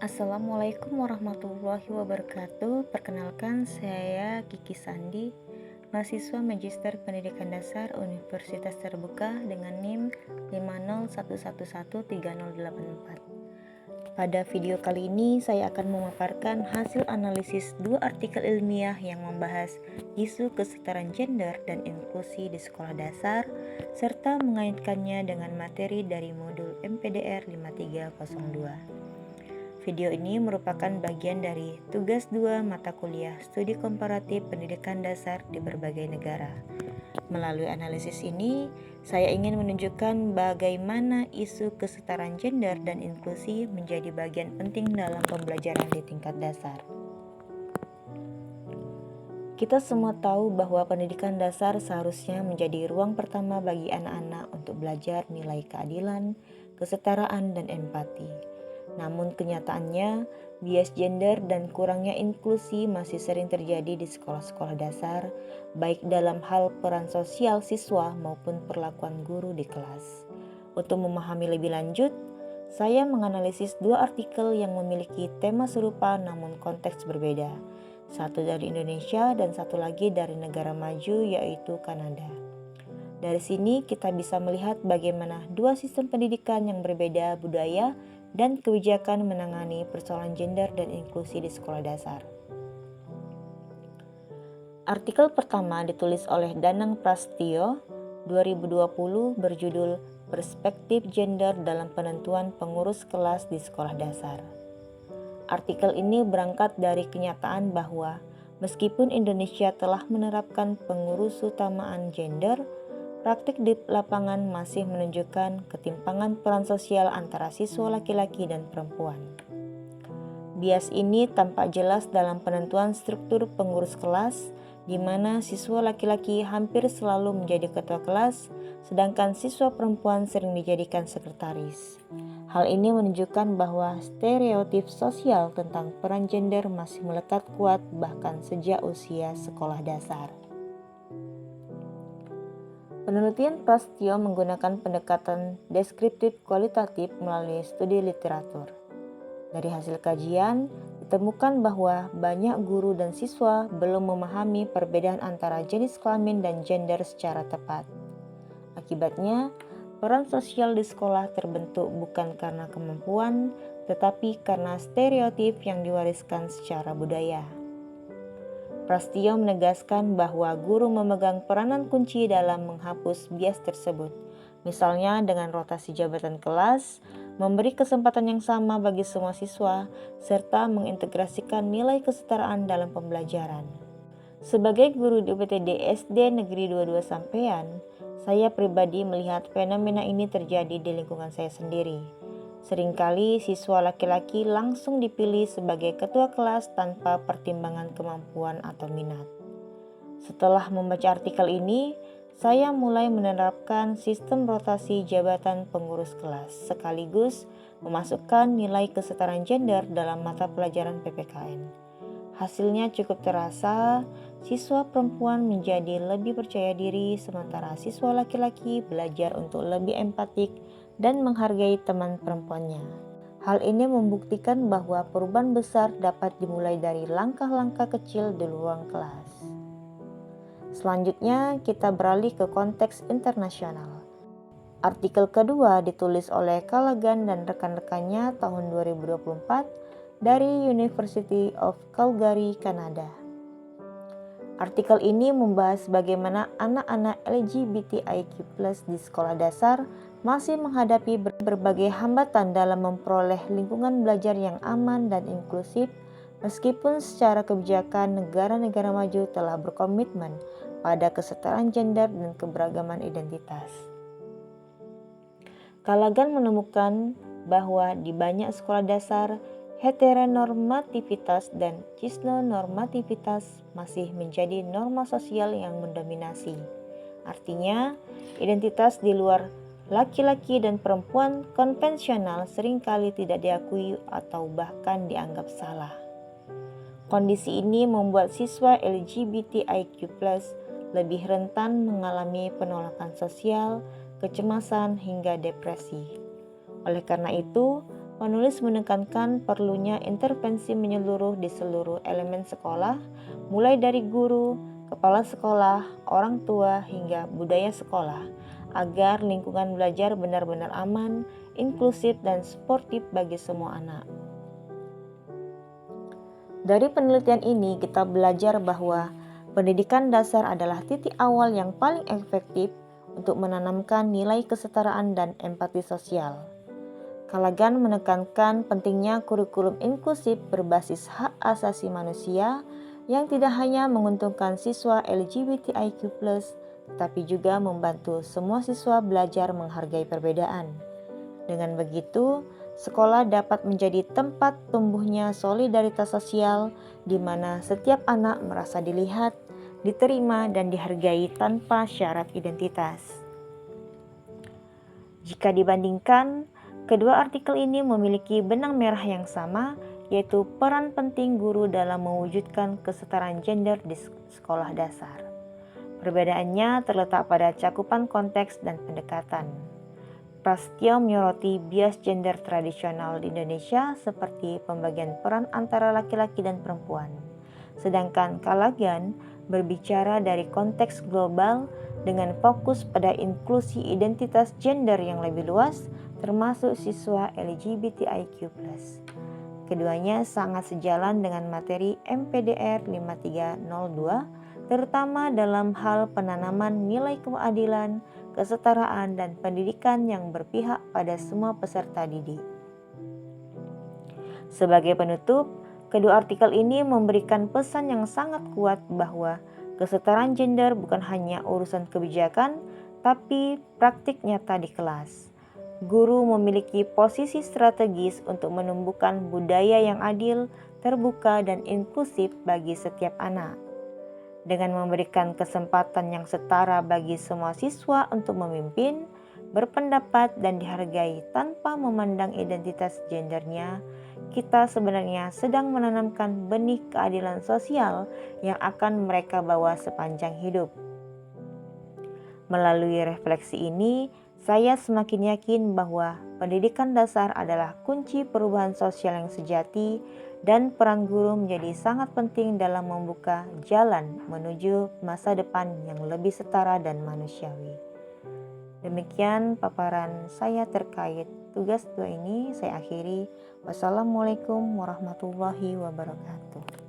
Assalamualaikum warahmatullahi wabarakatuh. Perkenalkan, saya Kiki Sandi, mahasiswa Magister Pendidikan Dasar Universitas Terbuka dengan NIM 501113084. Pada video kali ini saya akan memaparkan hasil analisis dua artikel ilmiah yang membahas isu kesetaraan gender dan inklusi di sekolah dasar serta mengaitkannya dengan materi dari modul MPDR 5302. Video ini merupakan bagian dari tugas 2 mata kuliah Studi Komparatif Pendidikan Dasar di berbagai negara. Melalui analisis ini, saya ingin menunjukkan bagaimana isu kesetaraan gender dan inklusi menjadi bagian penting dalam pembelajaran di tingkat dasar. Kita semua tahu bahwa pendidikan dasar seharusnya menjadi ruang pertama bagi anak-anak untuk belajar nilai keadilan, kesetaraan, dan empati. Namun kenyataannya, bias gender dan kurangnya inklusi masih sering terjadi di sekolah-sekolah dasar, baik dalam hal peran sosial siswa maupun perlakuan guru di kelas. Untuk memahami lebih lanjut, saya menganalisis dua artikel yang memiliki tema serupa namun konteks berbeda. Satu dari Indonesia dan satu lagi dari negara maju yaitu Kanada. Dari sini kita bisa melihat bagaimana dua sistem pendidikan yang berbeda budaya dan kebijakan menangani persoalan gender dan inklusi di sekolah dasar. Artikel pertama ditulis oleh Danang Prastio 2020 berjudul Perspektif Gender dalam Penentuan Pengurus Kelas di Sekolah Dasar. Artikel ini berangkat dari kenyataan bahwa meskipun Indonesia telah menerapkan pengurusutamaan gender, praktik di lapangan masih menunjukkan ketimpangan peran sosial antara siswa laki-laki dan perempuan. Bias ini tampak jelas dalam penentuan struktur pengurus kelas, di mana siswa laki-laki hampir selalu menjadi ketua kelas, sedangkan siswa perempuan sering dijadikan sekretaris. Hal ini menunjukkan bahwa stereotip sosial tentang peran gender masih melekat kuat bahkan sejak usia sekolah dasar. Penelitian Prastio menggunakan pendekatan deskriptif kualitatif melalui studi literatur. Dari hasil kajian, ditemukan bahwa banyak guru dan siswa belum memahami perbedaan antara jenis kelamin dan gender secara tepat. Akibatnya, peran sosial di sekolah terbentuk bukan karena kemampuan, tetapi karena stereotip yang diwariskan secara budaya. Prastio menegaskan bahwa guru memegang peranan kunci dalam menghapus bias tersebut, misalnya dengan rotasi jabatan kelas, memberi kesempatan yang sama bagi semua siswa, serta mengintegrasikan nilai kesetaraan dalam pembelajaran. Sebagai guru di UPTD SD Negeri 22 Sampean, saya pribadi melihat fenomena ini terjadi di lingkungan saya sendiri. Seringkali siswa laki-laki langsung dipilih sebagai ketua kelas tanpa pertimbangan kemampuan atau minat. Setelah membaca artikel ini, saya mulai menerapkan sistem rotasi jabatan pengurus kelas sekaligus memasukkan nilai kesetaraan gender dalam mata pelajaran PPKN. Hasilnya cukup terasa, siswa perempuan menjadi lebih percaya diri sementara siswa laki-laki belajar untuk lebih empatik dan menghargai teman perempuannya. Hal ini membuktikan bahwa perubahan besar dapat dimulai dari langkah-langkah kecil di ruang kelas. Selanjutnya, kita beralih ke konteks internasional. Artikel kedua ditulis oleh Callaghan dan rekan-rekannya tahun 2024 dari University of Calgary, Kanada. Artikel ini membahas bagaimana anak-anak LGBTIQ+ di sekolah dasar masih menghadapi berbagai hambatan dalam memperoleh lingkungan belajar yang aman dan inklusif, meskipun secara kebijakan negara-negara maju telah berkomitmen pada kesetaraan gender dan keberagaman identitas. Callaghan menemukan bahwa di banyak sekolah dasar, heteronormativitas dan cisnormativitas masih menjadi norma sosial yang mendominasi. Artinya, identitas di luar laki-laki dan perempuan konvensional seringkali tidak diakui atau bahkan dianggap salah. Kondisi ini membuat siswa LGBTIQ+ lebih rentan mengalami penolakan sosial, kecemasan, hingga depresi. Oleh karena itu, penulis menekankan perlunya intervensi menyeluruh di seluruh elemen sekolah, mulai dari guru, kepala sekolah, orang tua, hingga budaya sekolah, agar lingkungan belajar benar-benar aman, inklusif, dan sportif bagi semua anak. Dari penelitian ini, kita belajar bahwa pendidikan dasar adalah titik awal yang paling efektif untuk menanamkan nilai kesetaraan dan empati sosial. Callaghan menekankan pentingnya kurikulum inklusif berbasis hak asasi manusia yang tidak hanya menguntungkan siswa LGBTIQ+, tetapi juga membantu semua siswa belajar menghargai perbedaan. Dengan begitu, sekolah dapat menjadi tempat tumbuhnya solidaritas sosial di mana setiap anak merasa dilihat, diterima, dan dihargai tanpa syarat identitas. Jika dibandingkan, kedua artikel ini memiliki benang merah yang sama, yaitu peran penting guru dalam mewujudkan kesetaraan gender di sekolah dasar. Perbedaannya terletak pada cakupan konteks dan pendekatan. Prasetyo menyoroti bias gender tradisional di Indonesia seperti pembagian peran antara laki-laki dan perempuan. Sedangkan Callaghan berbicara dari konteks global dengan fokus pada inklusi identitas gender yang lebih luas, termasuk siswa LGBTIQ+. Keduanya sangat sejalan dengan materi MPDR 5302, terutama dalam hal penanaman nilai keadilan, kesetaraan, dan pendidikan yang berpihak pada semua peserta didik. Sebagai penutup, kedua artikel ini memberikan pesan yang sangat kuat bahwa kesetaraan gender bukan hanya urusan kebijakan, tapi praktik nyata di kelas. Guru memiliki posisi strategis untuk menumbuhkan budaya yang adil, terbuka, dan inklusif bagi setiap anak. Dengan memberikan kesempatan yang setara bagi semua siswa untuk memimpin, berpendapat, dan dihargai tanpa memandang identitas gendernya, kita sebenarnya sedang menanamkan benih keadilan sosial yang akan mereka bawa sepanjang hidup. Melalui refleksi ini, saya semakin yakin bahwa pendidikan dasar adalah kunci perubahan sosial yang sejati dan peran guru menjadi sangat penting dalam membuka jalan menuju masa depan yang lebih setara dan manusiawi. Demikian paparan saya terkait tugas 2 ini. Saya akhiri. Wassalamualaikum warahmatullahi wabarakatuh.